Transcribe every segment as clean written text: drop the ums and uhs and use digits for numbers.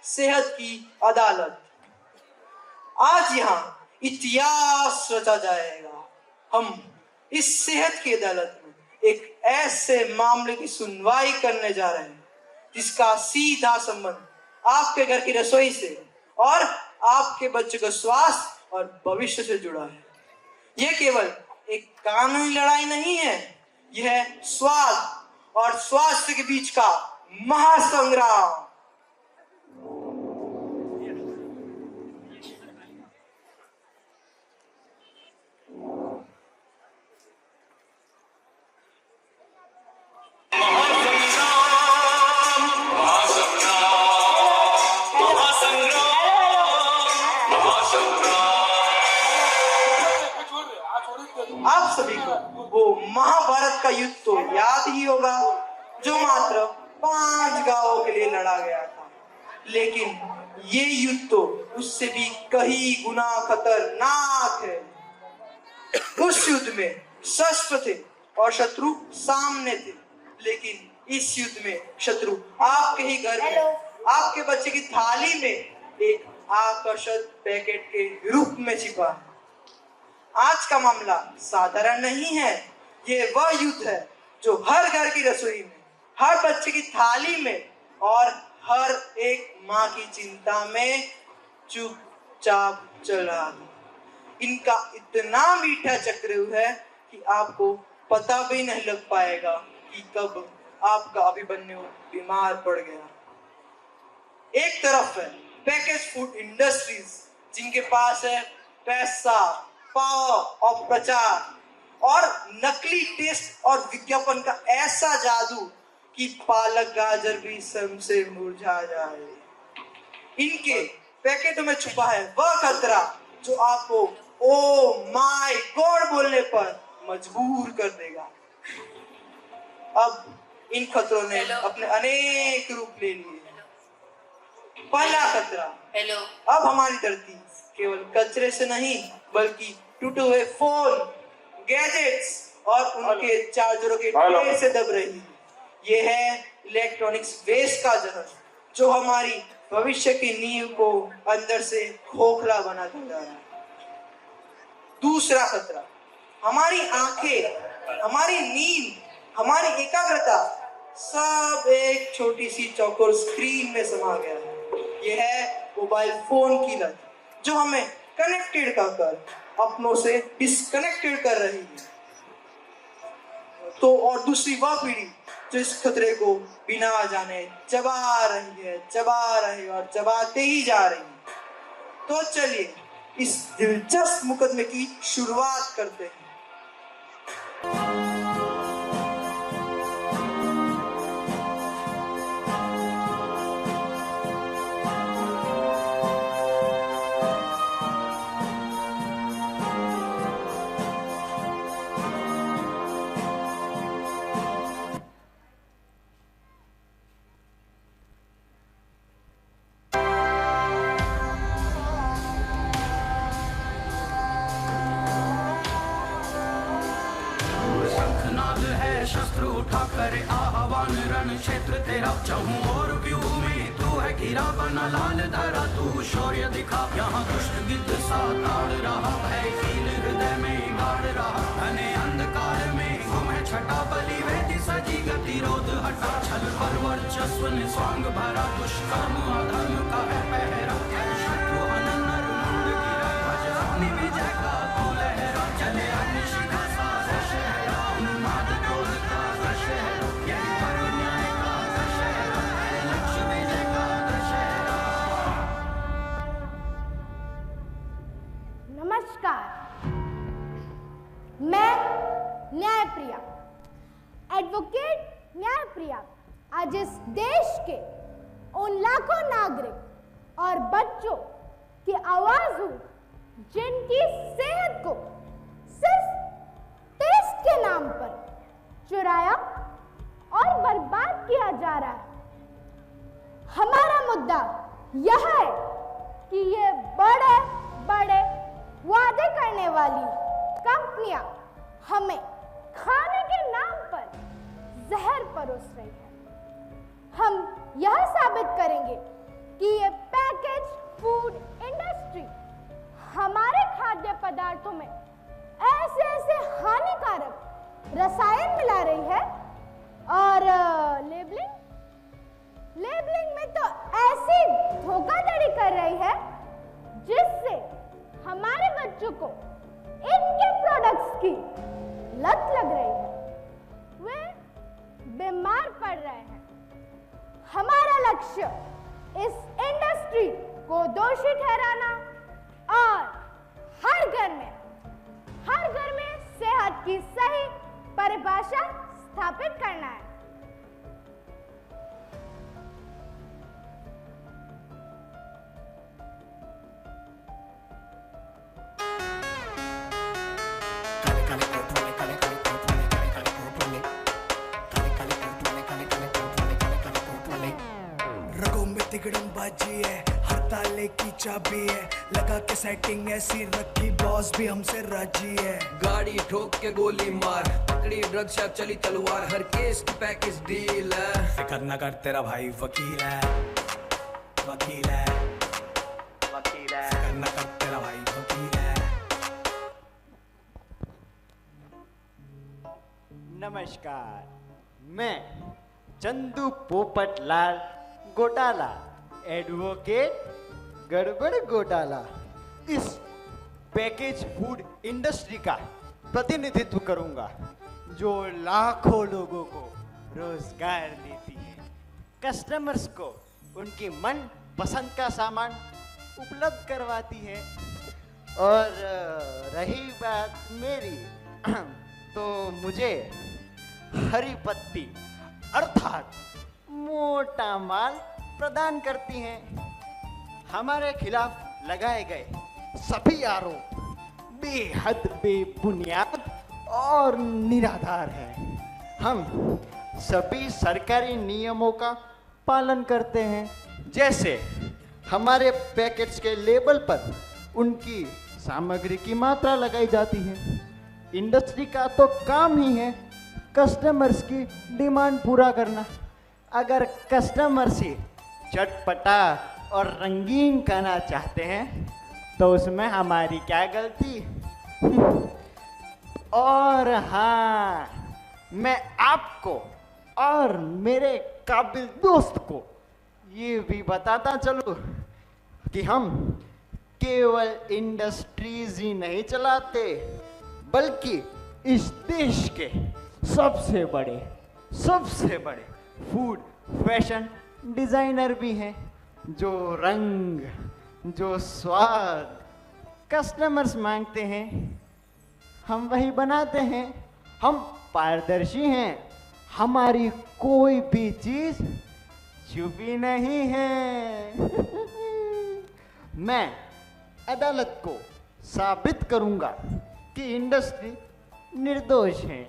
सेहत की अदालत। आज यहाँ इतिहास रचा जाएगा। हम इस सेहत की अदालत में एक ऐसे मामले की सुनवाई करने जा रहे हैं जिसका सीधा संबंध आपके घर की रसोई से और आपके बच्चे के स्वास्थ्य और भविष्य से जुड़ा है। यह केवल एक कानूनी लड़ाई नहीं है, यह स्वाद और स्वास्थ्य के बीच का महासंग्राम। आप सभी को वो महाभारत का युद्ध तो याद ही होगा जो मात्र 5 गांवों के लिए लड़ा गया था, लेकिन ये युद्ध तो उससे भी कई गुना खतरनाक है। उस युद्ध में शस्त्र थे और शत्रु सामने थे, लेकिन इस युद्ध में शत्रु आपके ही घर में, आपके बच्चे की थाली में एक आकर्षक पैकेट के रूप में छिपा है। आज का मामला साधारण नहीं है, ये वह युद्ध है जो हर घर की रसोई में, हर बच्चे की थाली में और हर एक माँ की चिंता में चुपचाप चल रहा है। इनका इतना मीठा चक्रव्यूह है कि आपको पता भी नहीं लग पाएगा कि कब आपका अभिमन्यु बीमार पड़ गया। एक तरफ है पैकेज फूड इंडस्ट्रीज, जिनके पास है पैसा, पावर और प्रचार और नकली टेस्ट और विज्ञापन का ऐसा जादू कि पालक गाजर भी स्वयं से मुरझा जाए। इनके पैकेटों में छुपा है वह खतरा जो आपको ओ माय गॉड बोलने पर मजबूर कर देगा। अब इन खतरों ने अपने अनेक रूप ले लिए। पहला खतरा, अब हमारी धरती केवल कचरे से नहीं बल्कि टूटे हुए फोन, गैजेट्स और उनके चार्जरों के ढेर से दब रही है। ये है इलेक्ट्रॉनिक्स वेस्ट का जहर जो हमारी भविष्य की नींव को अंदर से खोखला बनाता जा रहा है। दूसरा खतरा, हमारी आंखें, हमारी नींद, हमारी एकाग्रता सब एक छोटी सी चौकोर स्क्रीन में समा गया है। यह है मोबाइल फोन की लत जो हमें कनेक्टेड कर अपनों से डिस्कनेक्टेड कर रही है। तो और दूसरी वह पीढ़ी जो इस खतरे को बिना जाने चबा रही और चबाते ही जा रही है। तो चलिए इस दिलचस्प मुकदमे की शुरुआत करते हैं। शस्त्र उठा करे आह्वान, रण क्षेत्र तेरा चाहूं और व्यू में तू है घिरा बना लाल धरा, तू शौर्य दिखा यहाँ दुष्ट गिद्ध सा ताड़ रहा है, कील हृदय में गाड़ रहा, घने अंधकार में घूमे छटा बलि वेदी सजी गतिरोध हटा, छल पर वर्चस्व ने स्वांग भरा, दुष्कर्म अधर्म का है पहरा, शत्रु हनन नर मुंड गिरा, भज अपनी विजय का तू लहरा, चले अग्निशिखा सा दशहरा, उन्माद क्रोध का दशहरा, यही परम न्याय का दशहरा, लक्ष्य विजय का दशहरा। नमस्कार, मैं न्यायप्रिया, एडवोकेट न्यायप्रिया आज इस देश के उन लाखों नागरिक और बच्चों की आवाज हूं जिनकी सेहत को सिर्फ टेस्ट के नाम पर चुराया और बर्बाद किया जा रहा है। हमारा मुद्दा यह है कि ये बड़े बड़े वादे करने वाली कंपनियां हमें खाने के नाम पर जहर परोस रही है। हम यह साबित करेंगे कि ये पैकेज फूड इंडस्ट्री हमारे खाद्य पदार्थों में ऐसे ऐसे हानिकारक रसायन मिला रही है और लेबलिंग में तो ऐसी धोखाधड़ी कर रही है जिससे हमारे बच्चों को इनके प्रोडक्ट्स की लत लग रही है, वे बीमार पड़ रहे हैं। हमारा लक्ष्य इस इंडस्ट्री को दोषी ठहराना और हर घर में सेहत की सही परिभाषा स्थापित करना है। रगों में तिगड़म बाजी है, हर ताले की चाबी है, लगा के सेटिंग ऐसी रखी बॉस भी हमसे राजी है। गाड़ी ठोक के गोली मार, पकड़ी ड्रग शॉप चली तलवार, हर केस की पैकेज डील है। फिकर न कर तेरा भाई वकील है, वकील है, वकील है। फिकर न कर तेरा भाई वकील है। नमस्कार, मैं चंदू पोपटलाल घोटाला, एडवोकेट गड़बड़ घोटाला, इस पैकेज फूड इंडस्ट्री का प्रतिनिधित्व करूंगा जो लाखों लोगों को रोजगार देती है, कस्टमर्स को उनकी मन पसंद का सामान उपलब्ध करवाती है। और रही बात मेरी तो मुझे हरी पत्ती अर्थात मोटा माल प्रदान करती हैं। हमारे खिलाफ लगाए गए सभी आरोप बेहद बेबुनियाद और निराधार हैं। हम सभी सरकारी नियमों का पालन करते हैं, जैसे हमारे पैकेट्स के लेबल पर उनकी सामग्री की मात्रा लगाई जाती है। इंडस्ट्री का तो काम ही है कस्टमर्स की डिमांड पूरा करना। अगर कस्टमर्स ही चटपटा और रंगीन खाना चाहते हैं तो उसमें हमारी क्या गलती। और हाँ, मैं आपको और मेरे काबिल दोस्त को ये भी बताता चलूं कि हम केवल इंडस्ट्रीज ही नहीं चलाते, बल्कि इस देश के सबसे बड़े फूड फैशन डिजाइनर भी हैं। जो रंग, जो स्वाद कस्टमर्स मांगते हैं हम वही बनाते हैं। हम पारदर्शी हैं, हमारी कोई भी चीज छुपी नहीं है। मैं अदालत को साबित करूंगा कि इंडस्ट्री निर्दोष है।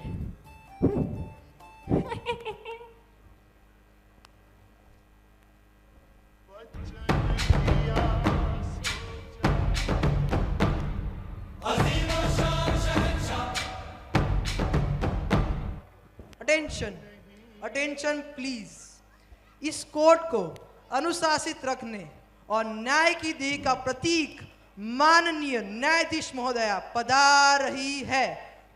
Attention please. इस कोर्ट को अनुशासित रखने और न्याय की देह का प्रतीक माननीय न्यायाधीश महोदया पधार रही है,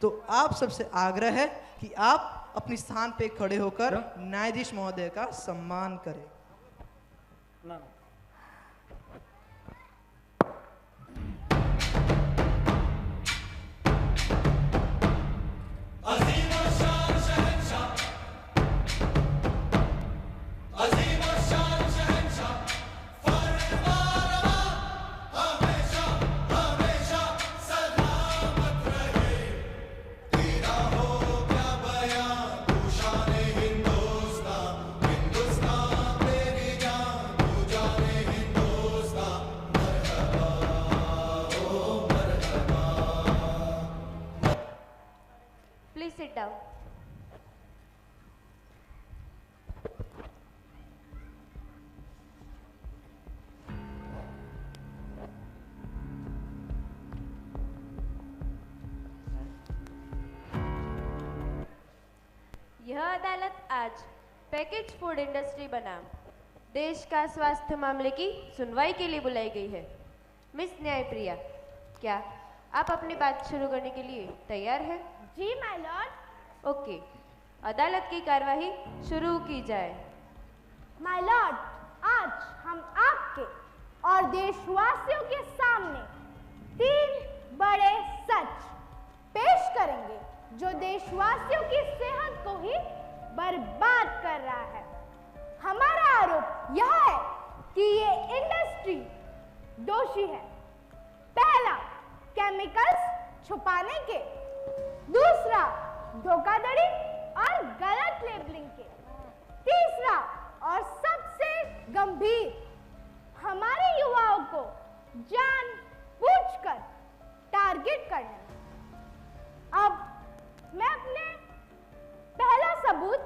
तो आप सबसे आग्रह है कि आप अपने स्थान पे खड़े होकर न्यायाधीश महोदय का सम्मान करें। Sit down. यह अदालत आज पैकेज फूड इंडस्ट्री बनाम देश का स्वास्थ्य मामले की सुनवाई के लिए बुलाई गई है। मिस न्यायप्रिया, क्या आप अपनी बात शुरू करने के लिए तैयार हैं? जी माय लॉर्ड। ओके, अदालत की कार्यवाही शुरू की जाए। माय लॉर्ड, आज हम आपके और देशवासियों के सामने 3 बड़े सच पेश करेंगे जो देशवासियों की सेहत को ही बर्बाद कर रहा है। हमारा आरोप यह है कि ये इंडस्ट्री दोषी है। पहला, केमिकल्स छुपाने के। दूसरा, धोखाधड़ी और गलत लेबलिंग के। तीसरा और सबसे गंभीर, हमारे युवाओं को जानबूझकर टारगेट करना। अब मैं अपने पहला सबूत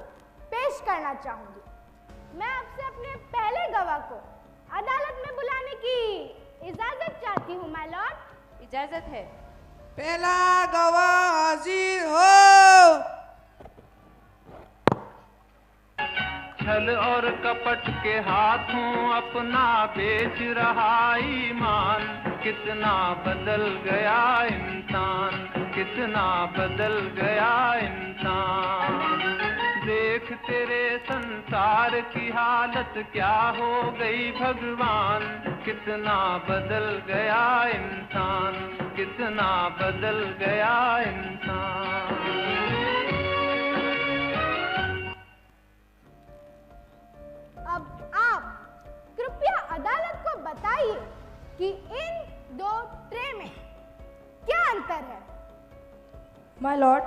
पेश करना चाहूंगी। मैं आपसे अपने पहले गवाह को अदालत में बुलाने की इजाजत चाहती हूँ माय लॉर्ड। इजाजत है। पहला गवाह हाजिर हो। छल और कपट के हाथों अपना बेच रहा ईमान, कितना बदल गया इंसान, कितना बदल गया इंसान। देख तेरे संसार की हालत क्या हो गई भगवान, कितना बदल गया इंसान, कितना बदल गया इंसान। अब आप कृपया अदालत को बताइए कि इन 2 ट्रे में क्या अंतर है? माय लॉर्ड,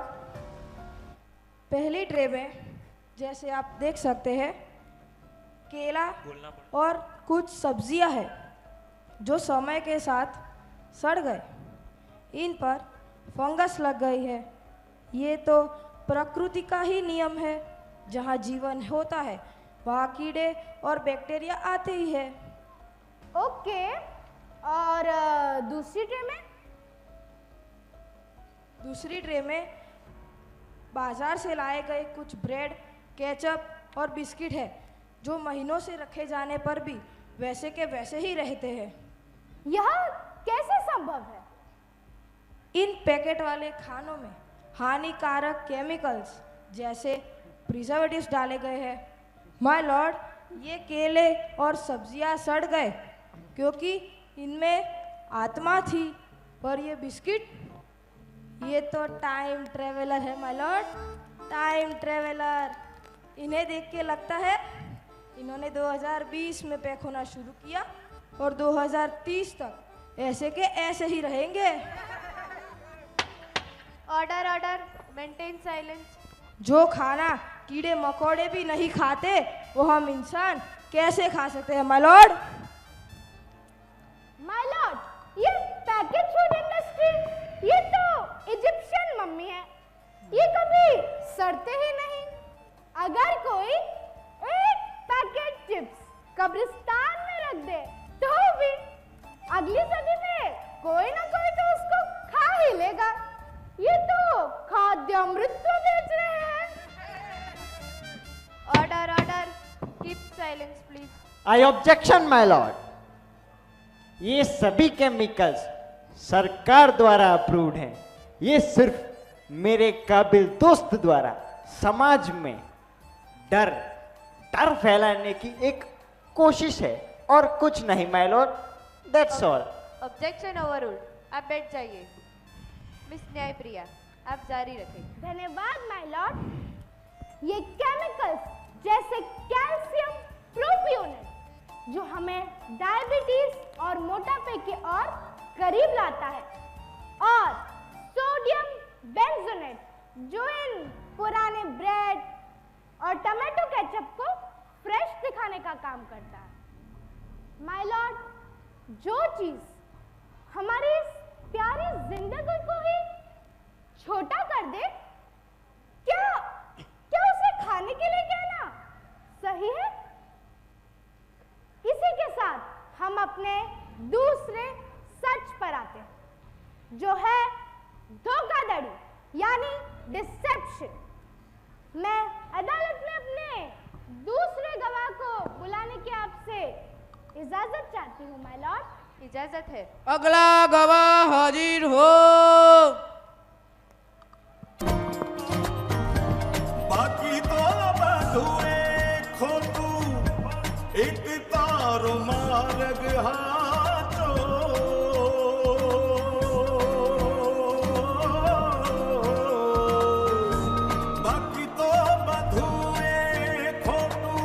पहली ट्रे में जैसे आप देख सकते हैं केला और कुछ सब्जियां हैं जो समय के साथ सड़ गए। इन पर फंगस लग गई है। ये तो प्रकृति का ही नियम है। जहाँ जीवन होता है वहाँ कीड़े और बैक्टीरिया आते ही है। ओके, और दूसरी ट्रे में? दूसरी ट्रे में बाजार से लाए गए कुछ ब्रेड, केचप और बिस्किट है जो महीनों से रखे जाने पर भी वैसे के वैसे ही रहते हैं। यह कैसे संभव है? इन पैकेट वाले खानों में हानिकारक केमिकल्स जैसे प्रिजर्वेटिव्स डाले गए हैं। माय लॉर्ड, ये केले और सब्जियां सड़ गए क्योंकि इनमें आत्मा थी, पर ये बिस्किट, ये तो टाइम ट्रेवलर है माय लॉर्ड, टाइम ट्रेवलर। इन्हें देख के लगता है इन्होंने 2020 में पैक होना शुरू किया और 2030 तक ऐसे के ऐसे ही रहेंगे। Order order, maintain silence. जो खाना कीड़े मकोड़े भी नहीं खाते वो हम इंसान कैसे खा सकते हैं माय लॉर्ड? माय लॉर्ड, ये पैकेज फूड इंडस्ट्री, ये तो इजिप्शियन मम्मी है। ये कभी सड़ते ही नहीं। अगर कोई एक पैकेट चिप्स कब्रिस्तान में रख दे तो भी अगली सदी में कोई ना कोई तो उसको खा ही लेगा। ये तो खाद्य अमृत बेच रहे हैं। Order order, keep silence please. I objection my Lord. ये सभी केमिकल्स सरकार द्वारा अप्रूव्ड हैं। ये सिर्फ मेरे काबिल दोस्त द्वारा समाज में डर फैलाने की एक कोशिश है और कुछ नहीं my Lord, that's all. Objection overruled, आप बैठ जाइए। मिस न्यायप्रिया, आप जारी रखें। धन्यवाद माय लॉर्ड। ये केमिकल्स जैसे कैल्शियम प्रोपियोनेट जो हमें डायबिटीज और मोटापे के और करीब लाता है, और सोडियम बेंजोनेट जो इन पुराने ब्रेड और टमाटो केचप को फ्रेश दिखाने का काम करता है। माय लॉर्ड, जो चीज हमारी इस प्यारी जिंदगी को ही छोटा कर दे, क्या उसे खाने के लिए कहना सही है? इसी के साथ हम अपने दूसरे सच पर आते हैं, जो है धोखाधड़ी यानी डिसेप्शन। मैं अदालत में अपने दूसरे गवाह को बुलाने की आपसे इजाजत चाहती हूँ माय लॉर्ड। इजाजत है। अगला गवाह हाजिर हो। बाकी तो बधुए खोटू एक तारो मार्ग हाचो बाकी तो बधुए खोटू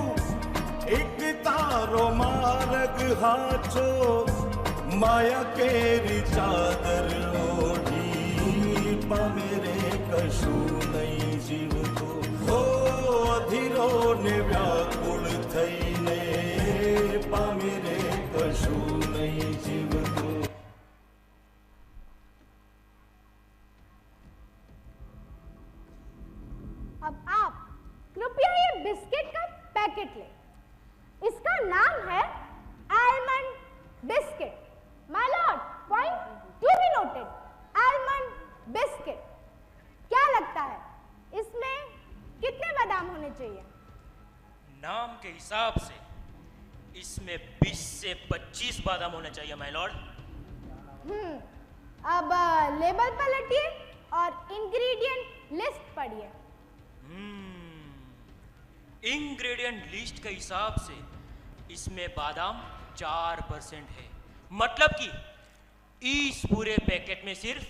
एक तारो मार्ग हाचो माया केरी चादर ओढ़ी मेरे कशु नहीं जीव तो हो अधीरो ने व्याकुल थईने मेरे कशु नहीं जीव तो। अब आप कृपया ये बिस्किट का पैकेट लें। इसका नाम है almond biscuit. My lord, point to be noted, almond biscuit. क्या लगता है इसमें कितने बादाम होने चाहिए? नाम के हिसाब से इसमें 20 से 25 बादाम होने चाहिए माय लॉर्ड। अब लेबल पलटिए और इंग्रेडिएंट लिस्ट पढ़िए। इंग्रेडिएंट लिस्ट के हिसाब से इसमें बादाम 4% है, मतलब कि इस पूरे पैकेट में सिर्फ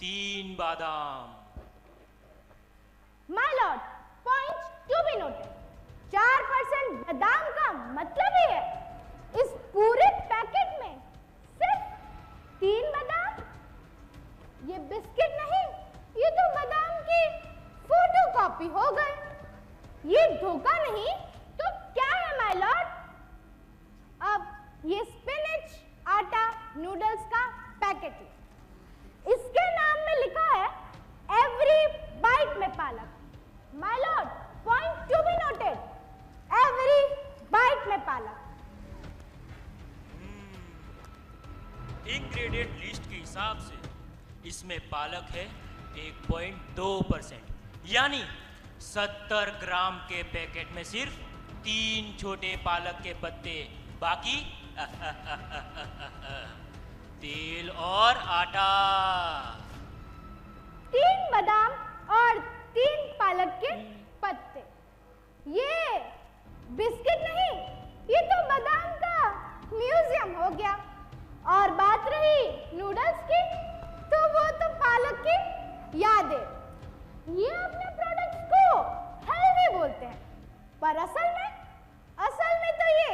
3 बादाम। My lord, point to be noted, 4% बादाम का मतलब ही है इस पूरे पैकेट में सिर्फ 3 बादाम। ये बिस्किट नहीं, ये तो बादाम की फोटोकॉपी हो गए। ये धोखा नहीं तो क्या है माय लॉर्ड? अब ये स्पिनच आटा नूडल्स का पैकेट है। इसके नाम में लिखा है एवरी बाइट में पालक। My lord, point to be noted, every bite में पालक। इंग्रेडिएंट लिस्ट के हिसाब से इसमें पालक है 1.2%, यानी 70 ग्राम के पैकेट में सिर्फ 3 छोटे पालक के पत्ते, बाकी तेल और आटा। 3 बादाम और 3 पालक के पत्ते। ये बिस्किट नहीं, ये तो बादाम का म्यूजियम हो गया। और बात रही नूडल्स की, तो वो तो पालक की यादें। ये अपने प्रोडक्ट्स को हेल्दी बोलते हैं, पर असल में तो ये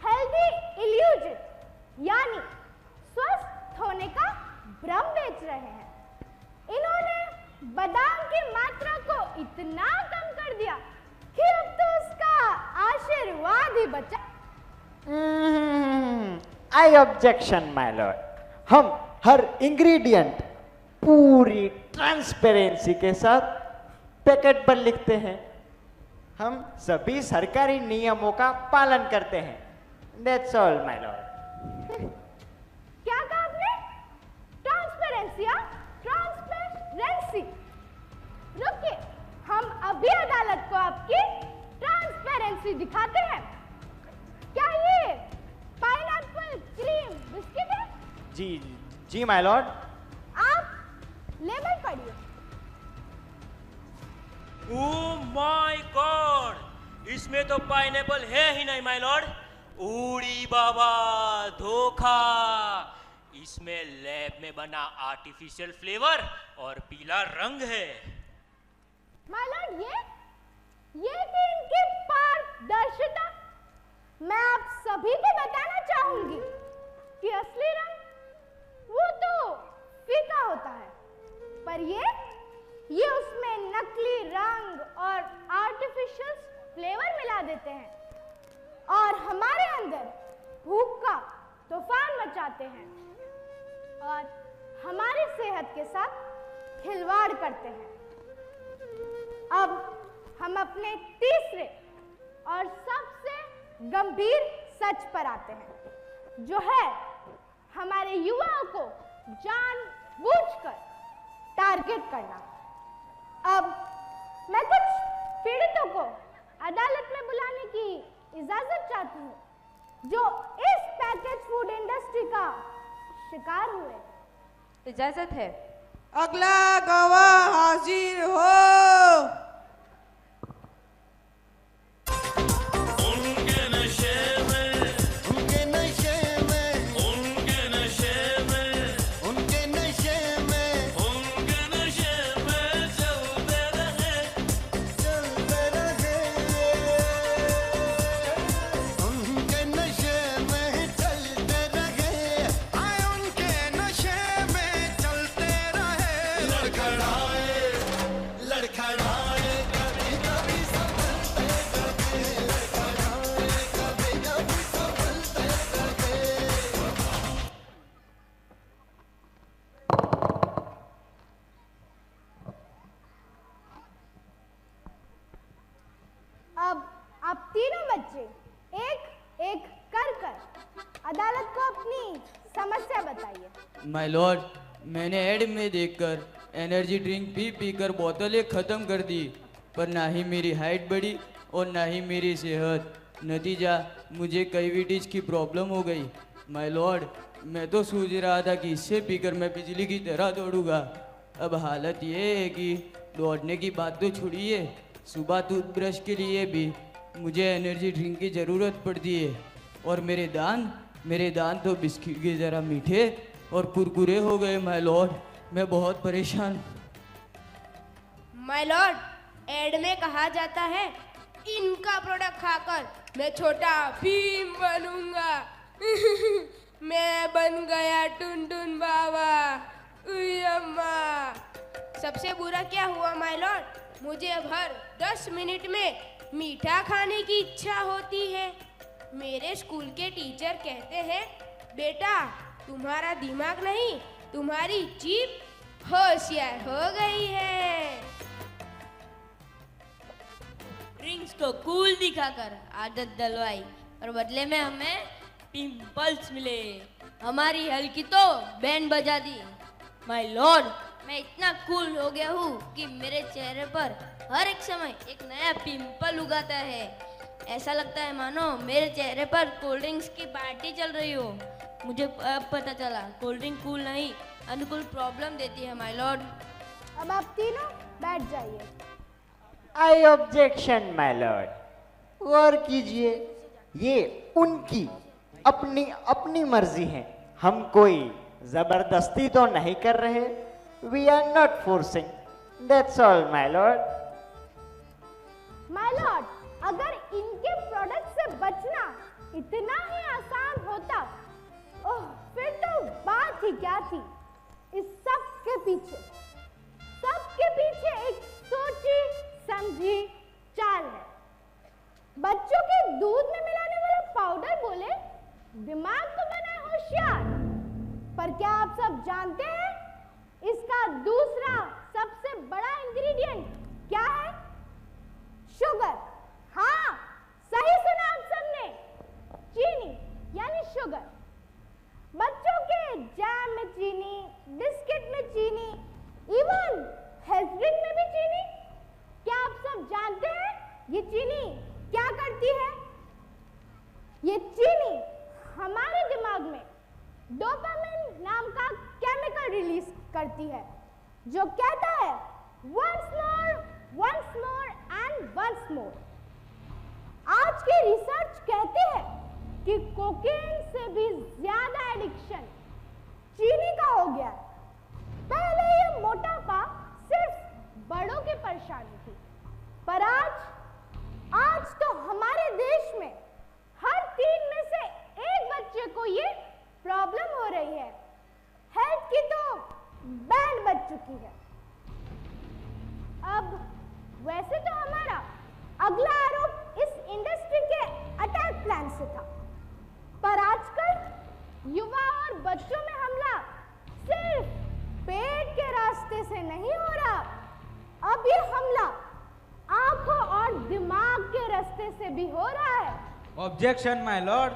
हेल्दी इल्यूजन, यानी स्वस्थ होने का भ्रम बेच रहे हैं। इन्होंने बादाम की मात्रा को इतना कम कर दिया कि अब तो उसका आशीर्वाद ही बचा। आई ऑब्जेक्शन माय लॉर्ड। हम हर इंग्रेडिएंट पूरी ट्रांसपेरेंसी के साथ पैकेट पर लिखते हैं। हम सभी सरकारी नियमों का पालन करते हैं। That's all, my lord. क्या कहा आपने? ट्रांसपेरेंसी? ट्रांसपेरेंसी। रुकिए, हम अभी अदालत को आपकी ट्रांसपेरेंसी दिखाते हैं। क्या ये पाइनएप्पल क्रीम बिस्किट है? जी माय लॉर्ड। आप लेबल पढ़िए। ओह माय गॉड, इसमें तो पाइनएप्पल है ही नहीं माय लॉर्ड। उड़ी बाबा, धोखा। इसमें लैब में बना आर्टिफिशियल फ्लेवर और पीला रंग है। माय लॉर्ड, ये थी इनकी पारदर्शिता। मैं आप सभी को बताना चाहूंगी कि असली रंग वो तो फीका होता है, पर ये उसमें नकली रंग और आर्टिफिशियल फ्लेवर मिला देते हैं और हमारे अंदर भूख का तूफान मचाते हैं और हमारी सेहत के साथ खिलवाड़ करते हैं। अब हम अपने तीसरे और सबसे गंभीर सच पर आते हैं, जो है हमारे युवाओं को जानबूझकर टारगेट करना। अब मैं कुछ पीड़ितों को अदालत में बुलाने की इजाजत चाहती हूँ, जो इस पैकेज फूड इंडस्ट्री का शिकार हुए। इजाजत है। अगला गवाह हाजिर हो। अब आप तीनों बच्चे एक एक कर अदालत को अपनी समस्या बताइए। माय लॉर्ड, मैंने ऐड में देखकर एनर्जी ड्रिंक पी पी कर बोतलें ख़त्म कर दी, पर ना ही मेरी हाइट बढ़ी और ना ही मेरी सेहत। नतीजा मुझे कैविटीज की प्रॉब्लम हो गई। माय लॉर्ड, मैं तो सोच रहा था कि इससे पीकर मैं बिजली की तरह दौड़ूंगा। अब हालत ये है कि दौड़ने की बात तो छोड़िए, सुबह टूथब्रश के लिए भी मुझे एनर्जी ड्रिंक की ज़रूरत पड़ती है। और मेरे दांत तो बिस्किट की ज़रा मीठे और कुरकुरे हो गए। माय लॉर्ड, मैं बहुत परेशान हूँ। माय लॉर्ड, एड में कहा जाता है इनका प्रोडक्ट खाकर मैं छोटा भीम बनूंगा। मैं बन गया टुनटुन बाबा। उई अम्मा। सबसे बुरा क्या हुआ माय लॉर्ड, मुझे अब हर 10 मिनट में मीठा खाने की इच्छा होती है। मेरे स्कूल के टीचर कहते हैं, बेटा तुम्हारा दिमाग नहीं, तुम्हारी जीभ होशियार हो गई है। ड्रिंक्स को कूल दिखाकर आदत डलवाई और बदले में हमें पिंपल्स मिले। हमारी हल्की तो बैंड बजा दी। माय लॉर्ड, मैं इतना कूल हो गया हूँ कि मेरे चेहरे पर हर एक समय एक नया पिंपल उगाता है। ऐसा लगता है मानो मेरे चेहरे पर कोल्ड ड्रिंक्स की पार्टी चल रही हो। मुझे अब पता चला कोल्ड ड्रिंक कूल नहीं, अनुकूल प्रॉब्लम देती है माय लॉर्ड। अब आप तीनों बैठ जाइए। आई ऑब्जेक्शन माय लॉर्ड। और कीजिए, ये उनकी अपनी मर्जी है, हम कोई जबरदस्ती तो नहीं कर रहे। We are not forcing, that's all my lord. My lord, अगर इनके प्रोडक्ट से बचना इतना ही आसान होता, ओह फिर तो बात ही क्या थी। इस सब के पीछे एक सोची समझी चाल है। बच्चों के दूध में मिलाने वाला पाउडर बोले दिमाग को बनाए होशियार, पर क्या आप सब जानते हैं इसका दूसरा सबसे बड़ा इंग्रेडिएंट क्या है? शुगर। हाँ, सही सुना आप सबने, चीनी यानी शुगर। बच्चों के जैम में चीनी, बिस्किट में चीनी, इवन हेल्थ ड्रिंक में भी चीनी। क्या आप सब जानते हैं ये चीनी क्या करती है? ये चीनी हमारे दिमाग में डोपामिन नाम का केमिकल रिलीज करती है, जो कहता है once more and once more। आज के रिसर्च कहते हैं कि कोकेन से भी ज्यादा एडिक्शन चीनी का हो गया। पहले ये मोटापा सिर्फ बड़ों की परेशानी थी, पर आज तो हमारे देश में हर 3 में से 1 बच्चे को ये प्रॉब्लम हो रही है। हेल्थ की तो बैंड बज चुकी है। अब वैसे तो हमारा अगला आरोप इस इंडस्ट्री के अटैक प्लान से था, पर आजकल युवा और बच्चों में हमला सिर्फ पेट के रास्ते से नहीं हो रहा, अब ये हमला आंखों और दिमाग के रास्ते से भी हो रहा है। ऑब्जेक्शन माय लॉर्ड,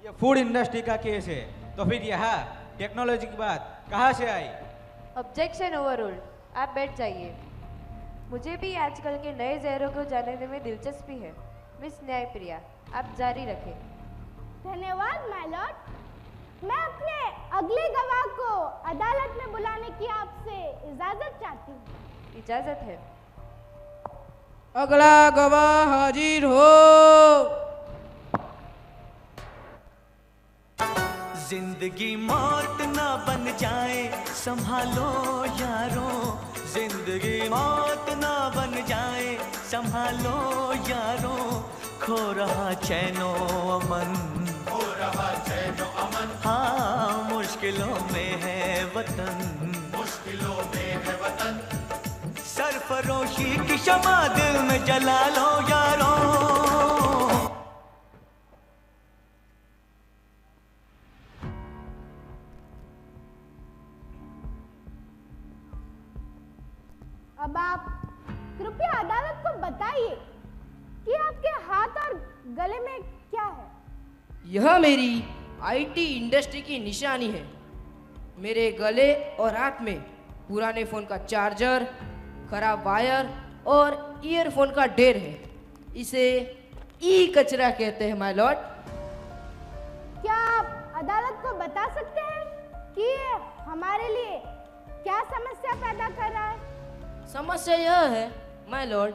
ये फूड इंडस्ट्री का केस है, तो फिर यहाँ टेक्नोलॉजी की बात कहाँ से आई? Objection overruled. आप बैठ जाइए। मुझे भी आजकल के नए जहरों को जानने में दिलचस्पी है। मिस न्यायप्रिया, आप जारी रखें। धन्यवाद माय लॉर्ड। मैं अपने अगले गवाह को अदालत में बुलाने की आपसे इजाजत चाहती हूँ। इजाजत है। अगला गवाह हाजिर हो। जिंदगी मौत ना बन जाए संभालो यारों, जिंदगी मौत ना बन जाए संभालो यारों, खो रहा चैनो अमन, खो रहा चैनो अमन, हाँ मुश्किलों में है वतन, मुश्किलों में है वतन, सरफरोशी की शमा दिल में जला लो यारों। अब आप कृपया अदालत को बताइए कि आपके हाथ और गले में क्या है। यह मेरी आईटी इंडस्ट्री की निशानी है। मेरे गले और हाथ में पुराने फोन का चार्जर, खराब वायर और ईयरफोन का ढेर है। इसे ई कचरा कहते हैं माय लॉर्ड। क्या आप अदालत को बता सकते हैं कि ये हमारे लिए क्या समस्या पैदा कर रहा है? समस्या यह है माय लॉर्ड,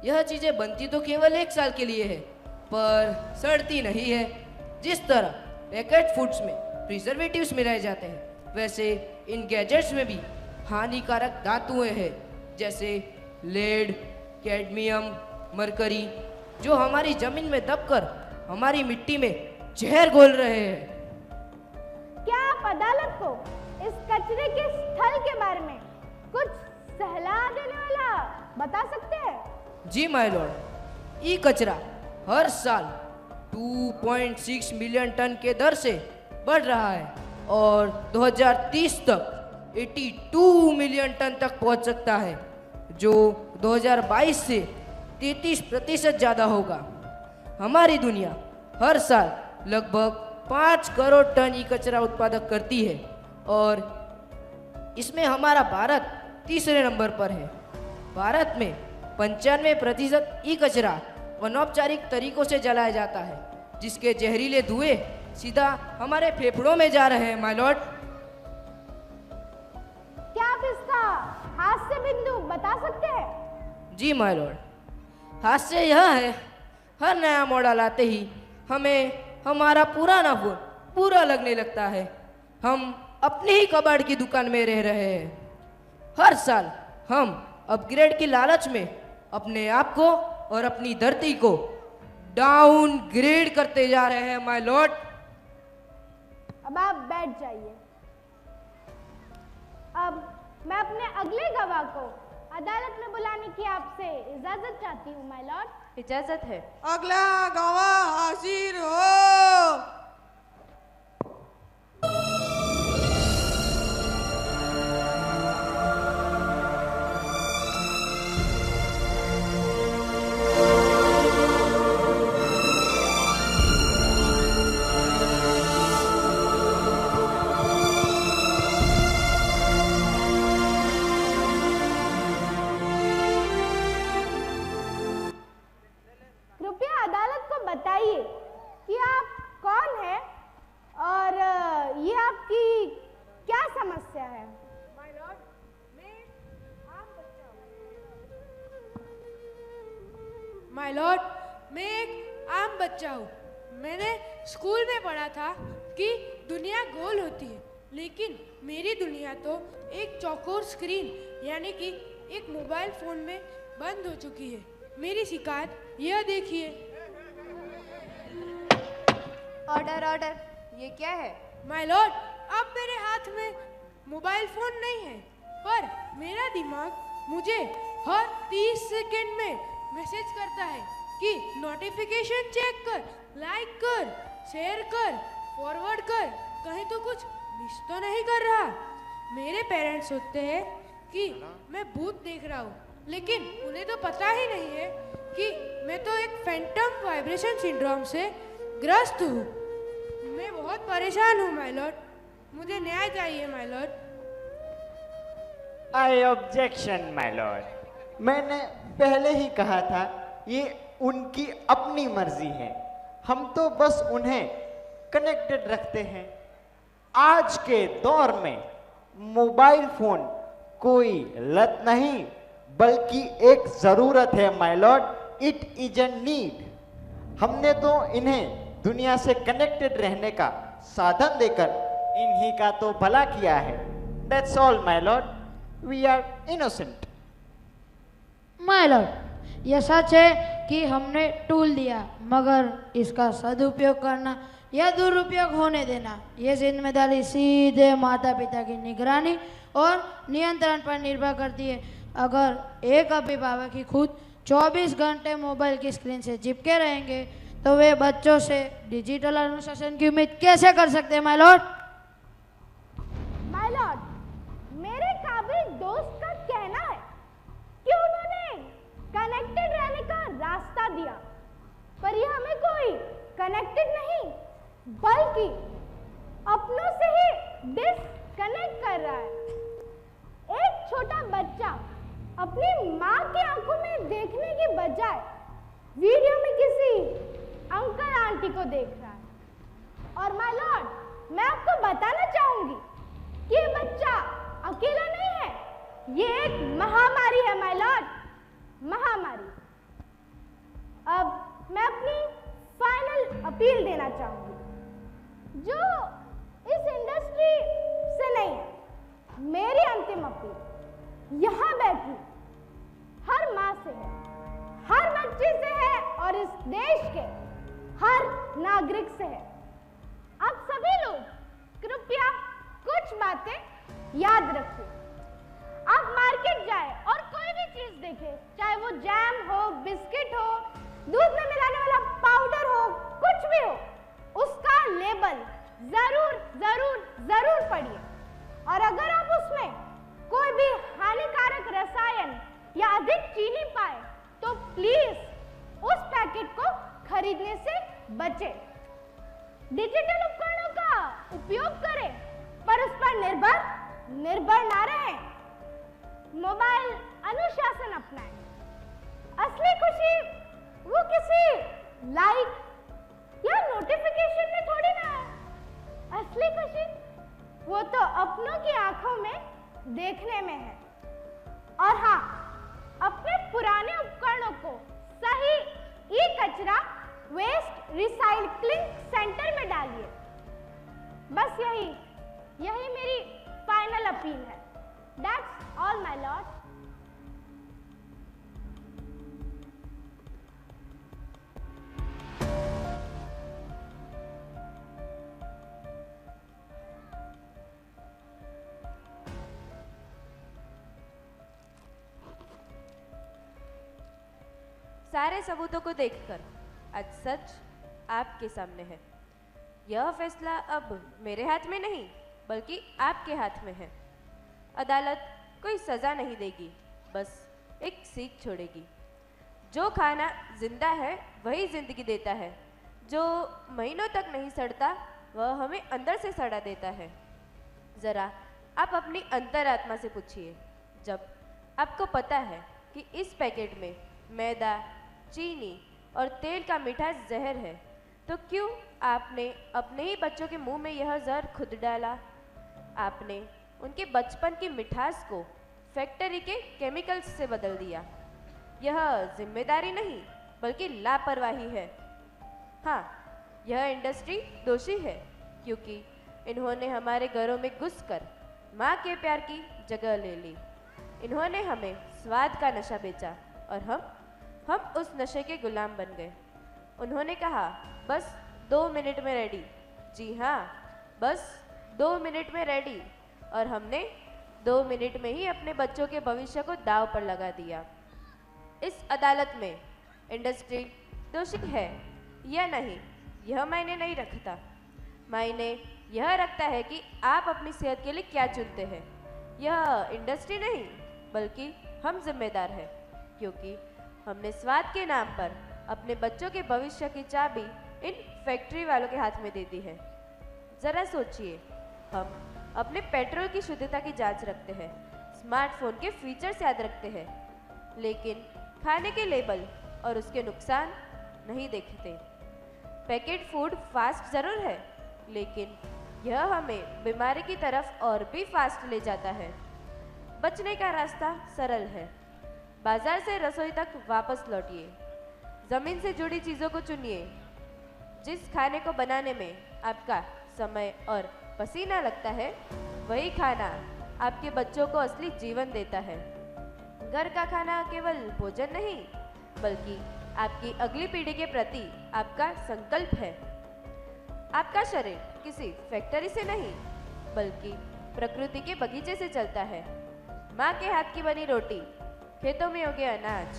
यह चीजें बनती तो केवल 1 साल के लिए है, पर सड़ती नहीं है। जिस तरह पैकेट फूड्स में प्रिजर्वेटिव्स मिलाए जाते हैं, वैसे इन गैजेट्स में भी हानिकारक धातुएं हैं, जैसे लेड, कैडमियम, मरकरी, जो हमारी जमीन में दबकर हमारी मिट्टी में जहर घोल रहे हैं। क्या आप अदालत को इस कचरे के स्थल के बारे में कुछ सहला देने वाला बता सकते हैं? जी माय लॉर्ड, ई कचरा हर साल 2.6 मिलियन टन के दर से बढ़ रहा है और 2030 तक 82 मिलियन टन तक पहुंच सकता है, जो 2022 से 33% ज़्यादा होगा। हमारी दुनिया हर साल लगभग 5 करोड़ टन ई कचरा उत्पादक करती है और इसमें हमारा भारत तीसरे नंबर पर है। भारत में 95% ई कचरा अनौपचारिक तरीकों से जलाया जाता है, जिसके जहरीले धुएं सीधा हमारे फेफड़ों में जा रहे हैं माय लॉर्ड। क्या आप इसका हास्य बिंदु बता सकते हैं? जी माय लॉर्ड, हास्य यह है, हर नया मॉडल आते ही हमें हमारा पुराना फोन पूरा लगने लगता है। हम अपनी ही कबाड़ की दुकान में रह रहे हैं। हर साल हम अपग्रेड की लालच में अपने आप को और अपनी धरती को डाउनग्रेड करते जा रहे हैं माय लॉर्ड। अब आप बैठ जाइए। अब मैं अपने अगले गवाह को अदालत में बुलाने की आपसे इजाजत चाहती हूँ माय लॉर्ड। इजाजत है। अगला गवाह हाजिर हो। कृपया अदालत को बताइए कि आप कौन हैं और ये आपकी क्या समस्या है? माय लॉर्ड, मैं एक आम बच्चा हूँ। मैंने स्कूल में पढ़ा था कि दुनिया गोल होती है, लेकिन मेरी दुनिया तो एक चौकोर स्क्रीन यानी कि एक मोबाइल फोन में बंद हो चुकी है। मेरी शिकायत यह देखिए। ऑर्डर ऑर्डर, ये क्या है? माय लॉर्ड, अब मेरे हाथ में मोबाइल फोन नहीं है, पर मेरा दिमाग मुझे हर 30 सेकंड में मैसेज करता है कि नोटिफिकेशन चेक कर, लाइक कर, शेयर कर, फॉरवर्ड कर, कहीं तो कुछ मिस तो नहीं कर रहा। मेरे पेरेंट्स सोचते हैं कि मैं भूत देख रहा हूँ, लेकिन उन्हें तो पता ही नहीं है कि मैं तो एक फैंटम वाइब्रेशन सिंड्रोम से ग्रस्त हूँ। मैं बहुत परेशान हूँ माय लॉर्ड, मुझे न्याय चाहिए my Lord. I objection my Lord. मैंने पहले ही कहा था, ये उनकी अपनी मर्जी है, हम तो बस उन्हें कनेक्टेड रखते हैं। आज के दौर में मोबाइल फोन कोई लत नहीं बल्कि एक जरूरत है my Lord, it is a need. हमने तो इन्हें दुनिया से कनेक्टेड रहने का साधन देकर इन्हीं का तो भला किया है। That's all my lord, we are innocent. My lord, यह सच है कि हमने टूल दिया, मगर इसका सदुपयोग करना या दुरुपयोग होने देना ये जिम्मेदारी सीधे माता पिता की निगरानी और नियंत्रण पर निर्भर करती है। अगर एक अभिभावक ही खुद 24 घंटे मोबाइल की स्क्रीन से चिपके रहेंगे तो वे बच्चों से डिजिटल अनुशासन की उम्मीद कैसे कर सकते हैं माय लॉर्ड? माय लॉर्ड, मेरे काबिल दोस्त का कहना है कि उन्होंने कनेक्टेड रहने का रास्ता दिया, पर यह हमें कोई कनेक्टेड नहीं बल्कि अपनों से ही डिस्कनेक्ट कर रहा है। एक छोटा बच्चा अपनी माँ की आंखों में देखने के बजाय वीडियो में किसी अंकल आंटी को देख रहा है। और माय लॉर्ड, मैं आपको बताना चाहूंगी कि ये बच्चा अकेला नहीं है, ये एक महामारी है माय लॉर्ड, महामारी। अब मैं अपनी फाइनल अपील देना चाहूंगी जो इस इंडस्ट्री से नहीं है। मेरी अंतिम अपील यहाँ बैठी हर माँ से है, हर बच्चे से है और इस देश के हर नागरिक से है। आप सभी लोग कृपया कुछ बातें याद रखिए। आप मार्केट जाए और कोई भी चीज देखें, चाहे वो जैम हो, बिस्किट हो, दूध में मिलाने वाला पाउडर हो, कुछ भी हो, उसका लेबल जरूर जरूर जरूर पढ़िए। और अगर आप उसमें कोई भी हानिकारक रसायन या अधिक चीनी पाए तो प्लीज उस पैकेट को खरीदने से बचें। डिजिटल उपकरणों का उपयोग करें पर उस पर निर्भर ना रहें। मोबाइल अनुशासन अपनाएं। असली खुशी वो किसी लाइक या नोटिफिकेशन में थोड़ी ना है। असली खुशी वो तो अपनों की आंखों में देखने में है। और हाँ, अपने पुराने उपकरणों को सही ई कचरा वेस्ट रिसाइकलिंग सेंटर में डालिए। बस यही मेरी फाइनल अपील है। That's all my Lord. सारे सबूतों को देखकर आज सच आपके सामने है। यह फैसला अब मेरे हाथ में नहीं बल्कि आपके हाथ में है। अदालत कोई सजा नहीं देगी, बस एक सीख छोड़ेगी। जो खाना जिंदा है वही जिंदगी देता है, जो महीनों तक नहीं सड़ता वह हमें अंदर से सड़ा देता है। ज़रा आप अपनी अंतरात्मा से पूछिए, जब आपको पता है कि इस पैकेट में मैदा, चीनी और तेल का मीठा जहर है, तो क्यों आपने अपने ही बच्चों के मुंह में यह जहर खुद डाला? आपने उनके बचपन की मिठास को फैक्ट्री के केमिकल्स से बदल दिया। यह जिम्मेदारी नहीं बल्कि लापरवाही है। हाँ, यह इंडस्ट्री दोषी है क्योंकि इन्होंने हमारे घरों में घुसकर माँ के प्यार की जगह ले ली। इन्होंने हमें स्वाद का नशा बेचा और हम उस नशे के गुलाम बन गए। उन्होंने कहा बस 2 मिनट में रेडी। जी हाँ, बस 2 मिनट में रेडी। और हमने 2 मिनट में ही अपने बच्चों के भविष्य को दांव पर लगा दिया। इस अदालत में इंडस्ट्री दोषी है या नहीं यह मायने नहीं रखता। मायने यह रखता है कि आप अपनी सेहत के लिए क्या चुनते हैं। यह इंडस्ट्री नहीं बल्कि हम जिम्मेदार हैं, क्योंकि हमने स्वाद के नाम पर अपने बच्चों के भविष्य की चाबी इन फैक्ट्री वालों के हाथ में दे दी है। जरा सोचिए, हम अपने पेट्रोल की शुद्धता की जांच रखते हैं, स्मार्टफोन के फीचर्स याद रखते हैं, लेकिन खाने के लेबल और उसके नुकसान नहीं देखते। पैकेट फूड फास्ट ज़रूर है, लेकिन यह हमें बीमारी की तरफ और भी फास्ट ले जाता है। बचने का रास्ता सरल है। बाजार से रसोई तक वापस लौटिए। ज़मीन से जुड़ी चीज़ों को चुनिए। जिस खाने को बनाने में आपका समय और पसीना लगता है, वही खाना आपके बच्चों को असली जीवन देता है। घर का खाना केवल भोजन नहीं, बल्कि आपकी अगली पीढ़ी के प्रति आपका संकल्प है। आपका शरीर किसी फैक्ट्री से नहीं, बल्कि प्रकृति के बगीचे से चलता है। माँ के हाथ की बनी रोटी, खेतों में उगे अनाज,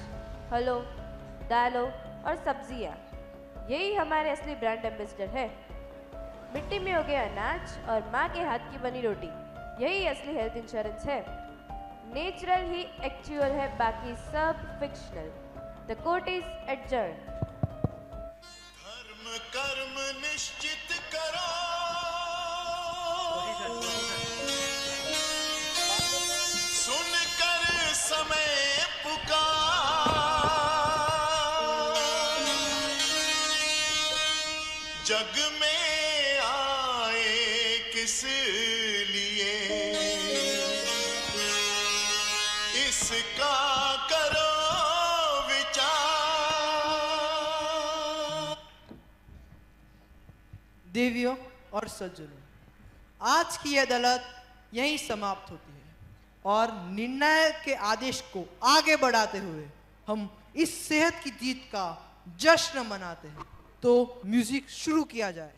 फलों, दालों और सब्जियाँ, यही हमारे असली ब्रांड एम्बेसडर है। मिट्टी में उगे अनाज और माँ के हाथ की बनी रोटी, यही असली हेल्थ इंश्योरेंस है। नेचुरल ही एक्चुअल है, बाकी सब fictional. The court is adjourn. धर्म कर्म निश्चित करो, सुनकर समय पुकार, जग में आए किस लिए, इसका करो विचार। देवियों और सज्जनों, आज की यह अदालत यहीं समाप्त होती है और निर्णय के आदेश को आगे बढ़ाते हुए हम इस सेहत की जीत का जश्न मनाते हैं। तो म्यूजिक शुरू किया जाए।